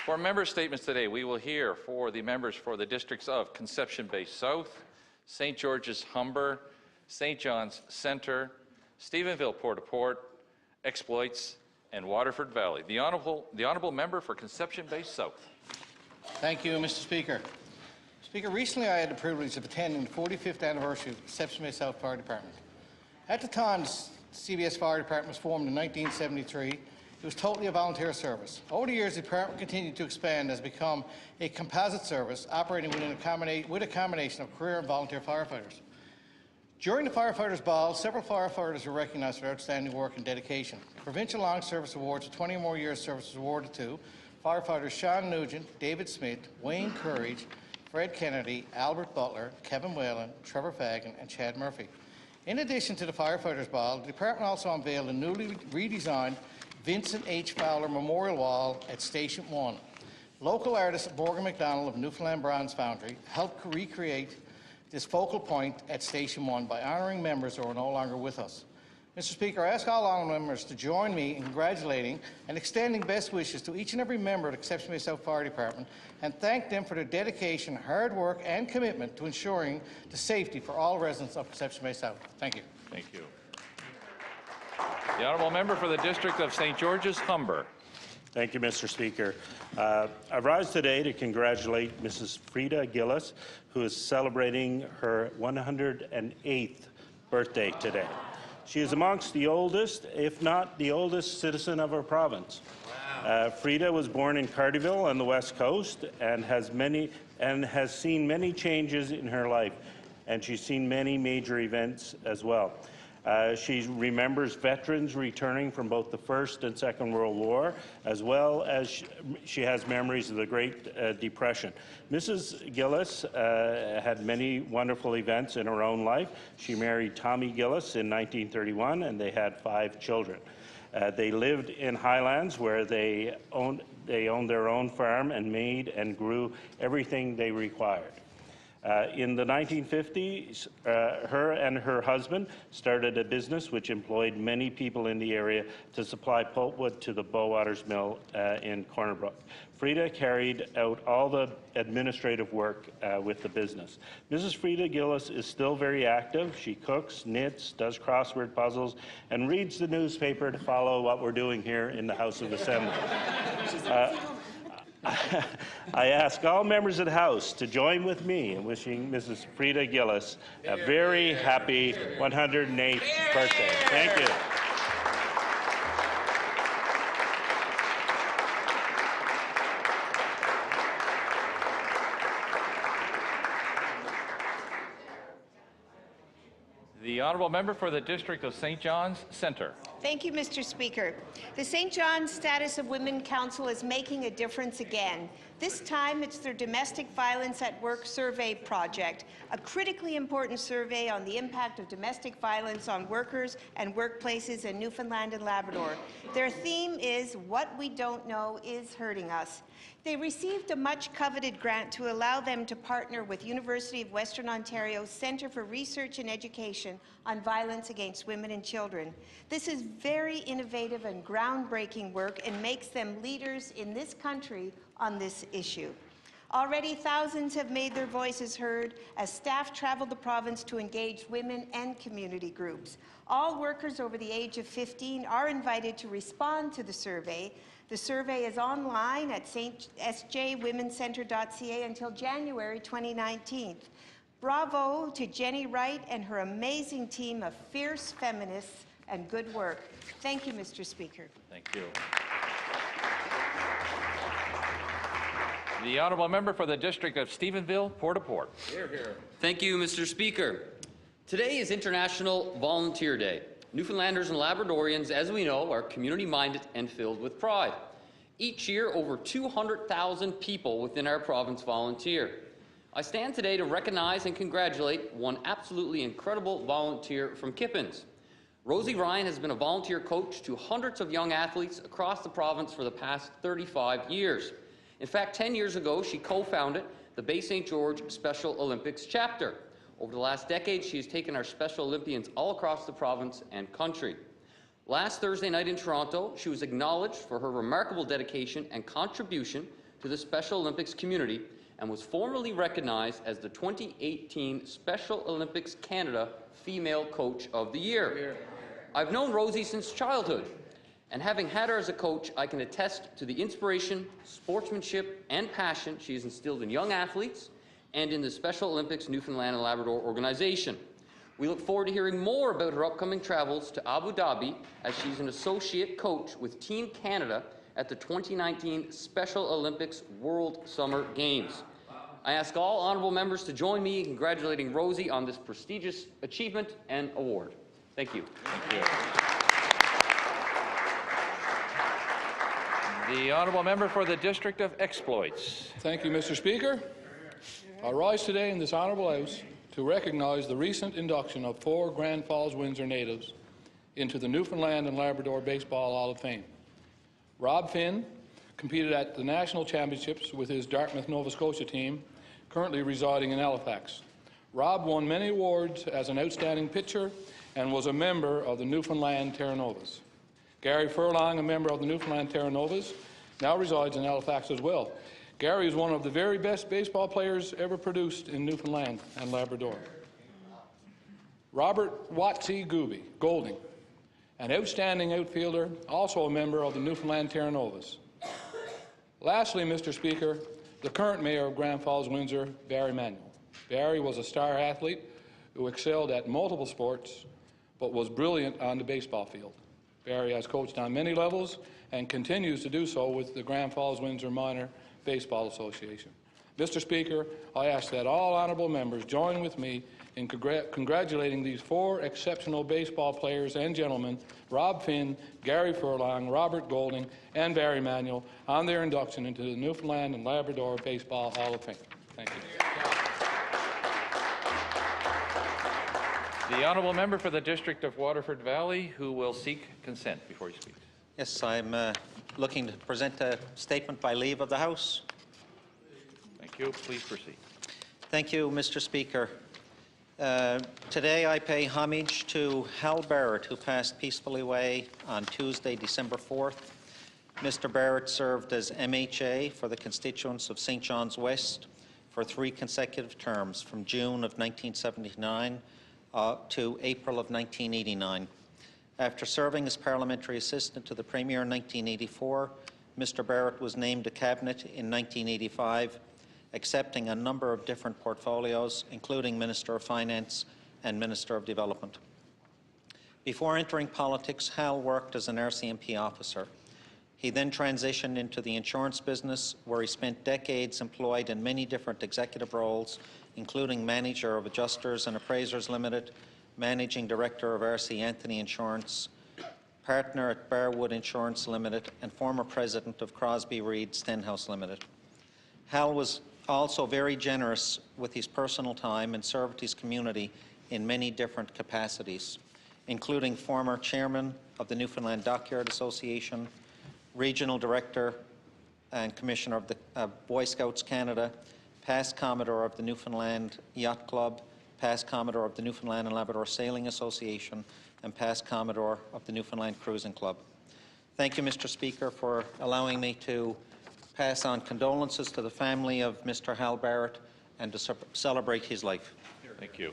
For member statements today, we will hear for the members for the districts of Conception Bay South, St. George's Humber, St. John's Centre, Stephenville-Port, Exploits, and Waterford Valley. The honourable member for Conception Bay South. Thank you, Mr. Speaker. Speaker, recently I had the privilege of attending the 45th anniversary of the Conception Bay South Fire Department. At the time, the CBS Fire Department was formed in 1973. It was totally a volunteer service. Over the years, the department continued to expand and has become a composite service operating with a combination of career and volunteer firefighters. During the Firefighters' Ball, several firefighters were recognized for their outstanding work and dedication. Provincial Long Service Awards for 20 or more years service was awarded to firefighters Sean Nugent, David Smith, Wayne Courage, Fred Kennedy, Albert Butler, Kevin Whalen, Trevor Fagan, and Chad Murphy. In addition to the Firefighters' Ball, the department also unveiled a newly redesigned Vincent H. Fowler Memorial Wall at Station 1. Local artist Morgan MacDonald of Newfoundland Bronze Foundry helped recreate this focal point at Station 1 by honouring members who are no longer with us. Mr. Speaker, I ask all honourable members to join me in congratulating and extending best wishes to each and every member of the Conception Bay South Fire Department and thank them for their dedication, hard work and commitment to ensuring the safety for all residents of Conception Bay South. Thank you. Thank you. The honourable member for the district of St. George's Humber. Thank you, Mr. Speaker. I rise today to congratulate Mrs. Frida Gillis, who is celebrating her 108th birthday today. She is amongst the oldest, if not the oldest, citizen of our province. Wow. Frida was born in Cartierville on the West Coast and has seen many changes in her life, and she's seen many major events as well. She remembers veterans returning from both the First and Second World War, as well as she has memories of the Great Depression. Mrs. Gillis had many wonderful events in her own life. She married Tommy Gillis in 1931, and they had 5 children. They lived in Highlands, where they owned their own farm and made and grew everything they required. In the 1950s, her and her husband started a business which employed many people in the area to supply pulpwood to the Bowwaters Mill in Corner Brook. Frida carried out all the administrative work with the business. Mrs. Frida Gillis is still very active. She cooks, knits, does crossword puzzles, and reads the newspaper to follow what we're doing here in the House of Assembly. I ask all members of the House to join with me in wishing Mrs. Frida Gillis a very happy 108th birthday. Thank you. The honourable member for the district of St. John's Centre. Thank you, Mr. Speaker. The St. John's Status of Women Council is making a difference again. This time, it's their Domestic Violence at Work Survey project, a critically important survey on the impact of domestic violence on workers and workplaces in Newfoundland and Labrador. Their theme is "What We Don't Know Is Hurting Us." They received a much-coveted grant to allow them to partner with University of Western Ontario's Centre for Research and Education on Violence Against Women and Children. This is very innovative and groundbreaking work and makes them leaders in this country on this issue. Already, thousands have made their voices heard as staff travel the province to engage women and community groups. All workers over the age of 15 are invited to respond to the survey. The survey is online at sjwomencentre.ca until January 2019. Bravo to Jenny Wright and her amazing team of fierce feminists and good work. Thank you, Mr. Speaker. Thank you. The honourable member for the district of Stephenville-Port. Here, here. Thank you, Mr. Speaker. Today is International Volunteer Day. Newfoundlanders and Labradorians, as we know, are community-minded and filled with pride. Each year, over 200,000 people within our province volunteer. I stand today to recognize and congratulate one absolutely incredible volunteer from Kippens. Rosie Ryan has been a volunteer coach to hundreds of young athletes across the province for the past 35 years. In fact, 10 years ago, she co-founded the Bay St. George Special Olympics chapter. Over the last decade, she has taken our Special Olympians all across the province and country. Last Thursday night in Toronto, she was acknowledged for her remarkable dedication and contribution to the Special Olympics community and was formally recognized as the 2018 Special Olympics Canada Female Coach of the Year. I've known Rosie since childhood, and having had her as a coach, I can attest to the inspiration, sportsmanship, and passion she has instilled in young athletes and in the Special Olympics Newfoundland and Labrador organization. We look forward to hearing more about her upcoming travels to Abu Dhabi as she's an associate coach with Team Canada at the 2019 Special Olympics World Summer Games. I ask all honourable members to join me in congratulating Rosie on this prestigious achievement and award. Thank you. Thank you. The honourable member for the District of Exploits. Thank you, Mr. Speaker. I rise today in this honourable House to recognise the recent induction of 4 Grand Falls Windsor natives into the Newfoundland and Labrador Baseball Hall of Fame. Rob Finn competed at the National Championships with his Dartmouth, Nova Scotia team, currently residing in Halifax. Rob won many awards as an outstanding pitcher and was a member of the Newfoundland Terra Novas. Gary Furlong, a member of the Newfoundland Terra Novas, now resides in Halifax as well. Gary is one of the very best baseball players ever produced in Newfoundland and Labrador. Robert Watsy Golding, an outstanding outfielder, also a member of the Newfoundland Terra Novas. Lastly, Mr. Speaker, the current mayor of Grand Falls, Windsor, Barry Manuel. Barry was a star athlete who excelled at multiple sports, but was brilliant on the baseball field. Barry has coached on many levels and continues to do so with the Grand Falls Windsor Minor Baseball Association. Mr. Speaker, I ask that all honourable members join with me in congratulating these 4 exceptional baseball players and gentlemen, Rob Finn, Gary Furlong, Robert Golding, and Barry Manuel, on their induction into the Newfoundland and Labrador Baseball Hall of Fame. Thank you. The honourable member for the District of Waterford Valley, who will seek consent before he speaks. Yes, I'm looking to present a statement by leave of the House. Thank you. Please proceed. Thank you, Mr. Speaker. Today I pay homage to Hal Barrett, who passed peacefully away on Tuesday, December 4th. Mr. Barrett served as MHA for the constituents of St. John's West for 3 consecutive terms, from June of 1979 to April of 1989. After serving as parliamentary assistant to the Premier in 1984, Mr. Barrett was named to Cabinet in 1985, accepting a number of different portfolios, including Minister of Finance and Minister of Development. Before entering politics, Hal worked as an RCMP officer. He then transitioned into the insurance business, where he spent decades employed in many different executive roles, including manager of Adjusters and Appraisers Limited, managing director of RC Anthony Insurance, partner at Barwood Insurance Limited, and former president of Crosby Reed Stenhouse Limited. Hal was also very generous with his personal time and served his community in many different capacities, including former chairman of the Newfoundland Dockyard Association, regional director and commissioner of the Boy Scouts Canada, past Commodore of the Newfoundland Yacht Club, past Commodore of the Newfoundland and Labrador Sailing Association, and past Commodore of the Newfoundland Cruising Club. Thank you, Mr. Speaker, for allowing me to pass on condolences to the family of Mr. Hal Barrett and to celebrate his life. Thank you.